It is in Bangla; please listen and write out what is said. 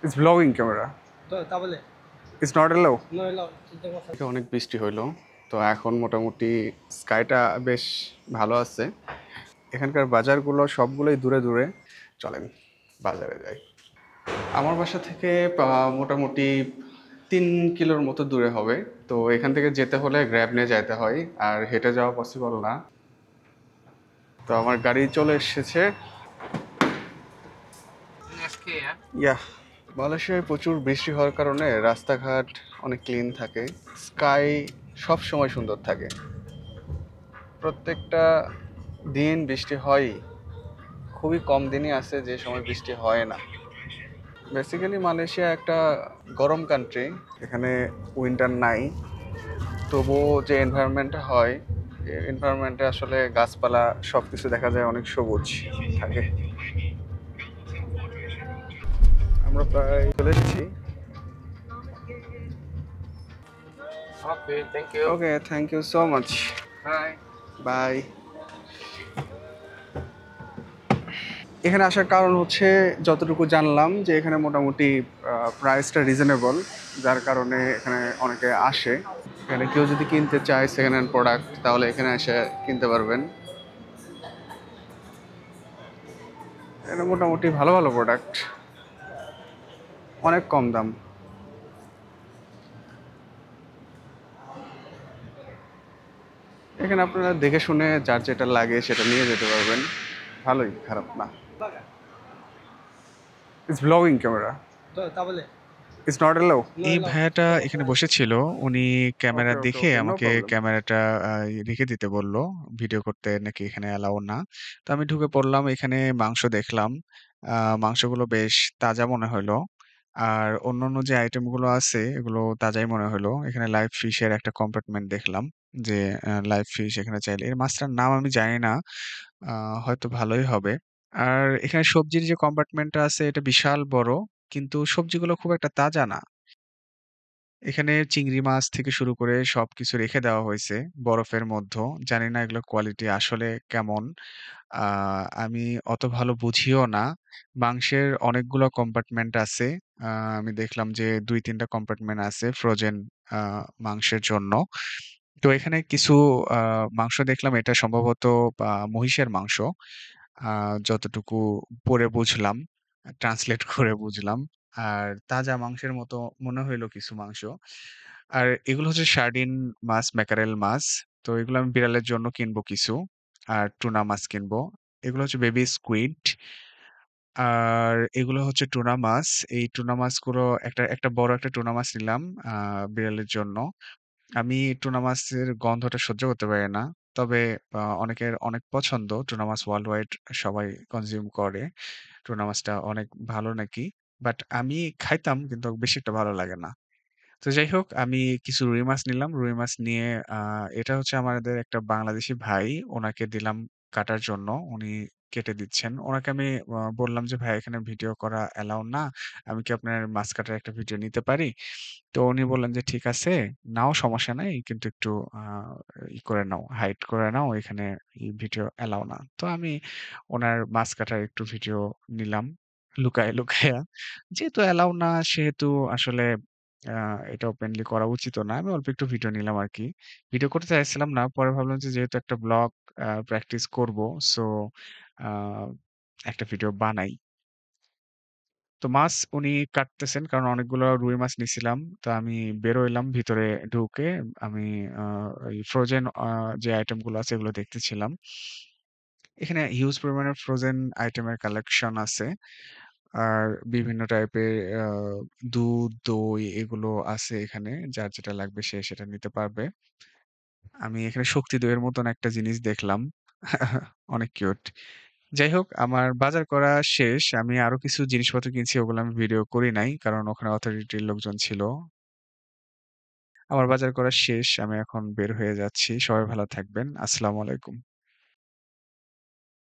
It's vlogging camera. তাহলে It's not allow. নইলে চিন্তা করছেন অনেক বৃষ্টি হইলো, তো এখন মোটামুটি স্কাইটা বেশ ভালো আছে। এখানকার বাজারগুলো সবগুলোই দূরে দূরে। চলেন বাজারে যাই। আমার বাসা থেকে মোটামুটি 3 কিলোর মতো দূরে হবে। তো এখান থেকে যেতে হলে গ্র্যাব নিয়ে যেতে হয়, আর হেঁটে যাওয়া পসিবল না। তো আমার গাড়ি চলে এসেছে। ইয়া, মালয়েশিয়ায় প্রচুর বৃষ্টি হওয়ার কারণে রাস্তাঘাট অনেক ক্লিন থাকে, স্কাই সব সময় সুন্দর থাকে। প্রত্যেকটা দিন বৃষ্টি হয়ই, খুবই কম দিনই আছে যে সময় বৃষ্টি হয় না। বেসিক্যালি মালয়েশিয়া একটা গরম কান্ট্রি, এখানে উইন্টার নাই। তবুও যে এনভায়রনমেন্টটা হয়, এনভায়রনমেন্টে আসলে গাছপালা সব কিছু দেখা যায় অনেক সবুজ থাকে। আমরা প্রায় চলে এসেছি। Okay, thank you. Okay, thank you so much. Bye. Bye. এখানে আসার কারণ হচ্ছে, যতটুকু জানলাম যে এখানে মোটামুটি প্রাইসটা রিজনেবল, যার কারণে এখানে অনেকে আসে। এখানে কেউ যদি কিনতে চায় সেকেন্ড হ্যান্ড প্রোডাক্ট, তাহলে এখানে এসে কিনতে পারবেন। এখানে মোটামুটি ভালো ভালো প্রোডাক্ট, অনেক কম দাম। এখানে আপনারা দেখে শুনে যার যেটা লাগে সেটা নিয়ে যেতে পারবেন। ভালোই, খারাপ না। It's blogging camera. তাহলে ইটস নট এলাও। এই নইলে ভাইয়াটা চিন্তা এখানে করছেন বসেছিল। উনি ক্যামেরা ওকে ওকে দেখে ওকে, নো আমাকে প্রবলেম। ক্যামেরাটা রেখে দিতে বলল। ভিডিও করতে নাকি এখানে অ্যালাউ না। তো আমি ঢুকে পড়লাম। এখানে মাংস দেখলাম। মাংসগুলো বেশ তাজা মনে হইলো। আর অন্যান্য যে আইটেমগুলো আছে এগুলো তাজাই মনে হলো। এখানে লাইভ ফিশের একটা কম্পার্টমেন্ট দেখলাম, যে লাইভ ফিশ এখানে চাইলে। এর মাছটার নাম আমি জানি না। আ হয়তো ভালোই হবে। আর এখানে সবজির যে কম্পার্টমেন্টটা আছে এটা বিশাল বড়। কিন্তু সবজিগুলো খুব একটা তাজা না। এখানে চিংড়ি মাছ থেকে শুরু করে সবকিছু রেখে দেওয়া হয়েছে বরফের মধ্যে। জানি না এগুলোর কোয়ালিটি আসলে কেমন। আ আমি অত ভালো বুঝিও না। মাংসের অনেকগুলো কম্পার্টমেন্ট আছে। আ আমি দেখলাম যে ২-৩ টা কম্পার্টমেন্ট আছে ফ্রোজেন আ মাংসের জন্য। তো এখানে কিছু আ মাংস দেখলাম, এটা সম্ভবত মহিষের মাংস। আ যতটুকু পড়ে বুঝলাম, ট্রান্সলেট করে বুঝলাম। আর তাজা মাংসের মতো মনে হইলো কিছু মাংস। আর এগুলো হচ্ছে সার্ডিন মাছ, ম্যাকারেল মাছ। তো এগুলো আমি বিড়ালের জন্য কিনবো কিছু। আর টুনা মাছ কিনবো। এগুলো হচ্ছে বেবি স্কুইড। আর এগুলো হচ্ছে টুনা মাছ। এই টুনা মাছগুলো একটা বড় একটা টুনা মাছ নিলাম আ বিড়ালের জন্য। আমি টুনা মাছের গন্ধটা সহ্য করতে পারি না। তবে অনেকের অনেক পছন্দ। টুনা মাছ ওয়ার্লড ওয়াইড সবাই কনজিউম করে। টুনা মাছটা অনেক ভালো নাকি। বাট আমি খাইতাম, কিন্তু বেশি একটা ভালো লাগে না। তো যাই হোক, আমি কিছু রুই মাছ নিলাম। রুই মাছ নিয়ে আ এটা হচ্ছে আমাদের একটা বাংলাদেশী ভাই, উনাকে দিলাম কাটার জন্য। উনি কেটে দিচ্ছেন। উনাকে আমি বললাম যে, "ভাই, এখানে ভিডিও করা অ্যালাও না। আমি কি আপনার মাছ কাটার একটা ভিডিও নিতে পারি?" তো উনি বললেন যে, "ঠিক আছে, নাও, সমস্যা নাই। কিন্তু একটু আ করে নাও, হাইড করে নাও। এখানে ভিডিও অ্যালাও না।" তো আমি উনার মাছ কাটার একটু ভিডিও নিলাম লুকায়ে, লুকায়া। যেহেতু অ্যালাও না, সেহেতু আসলে আ এটা ওপেনলি করা উচিতও না। আমি অল্প একটু ভিডিও নিলাম আরকি। ভিডিও করতে চাইছিলাম না। পরে ভাবলাম যে যেহেতু একটা ব্লগ প্র্যাকটিস করব, সো আ একটা ভিডিও বানাই। তো মাছ উনি কাটতেছেন, কারণ অনেকগুলো রুই মাছ নিছিলাম। তো আমি বের হইলাম, ভিতরে ঢুকে আমি আ ওই ফ্রোজেন যে আইটেম গুলো আছে এগুলো দেখতেছিলাম। এখানে হিউজ পরিমাণে ফ্রোজেন আইটেমের কালেকশন আছে। আর বিভিন্ন টাইপের আ দুধ, দই এগুলো আছে এখানে। যার যেটা লাগবে সে সেটা নিতে পারবে। আমি এখানে শক্তি দইয়ের মতন একটা জিনিস দেখলাম। অনেক কিউট। যাই হোক, আমার বাজার করা শেষ। আমি আরো কিছু জিনিসপত্র কিনছি, ওগুলো আমি ভিডিও করি নাই। কারণ ওখানে অথরিটির লোকজন ছিল। আমার বাজার করা শেষ। আমি এখন বের হয়ে যাচ্ছি। সবাই ভালো থাকবেন। আসসালামু আলাইকুম।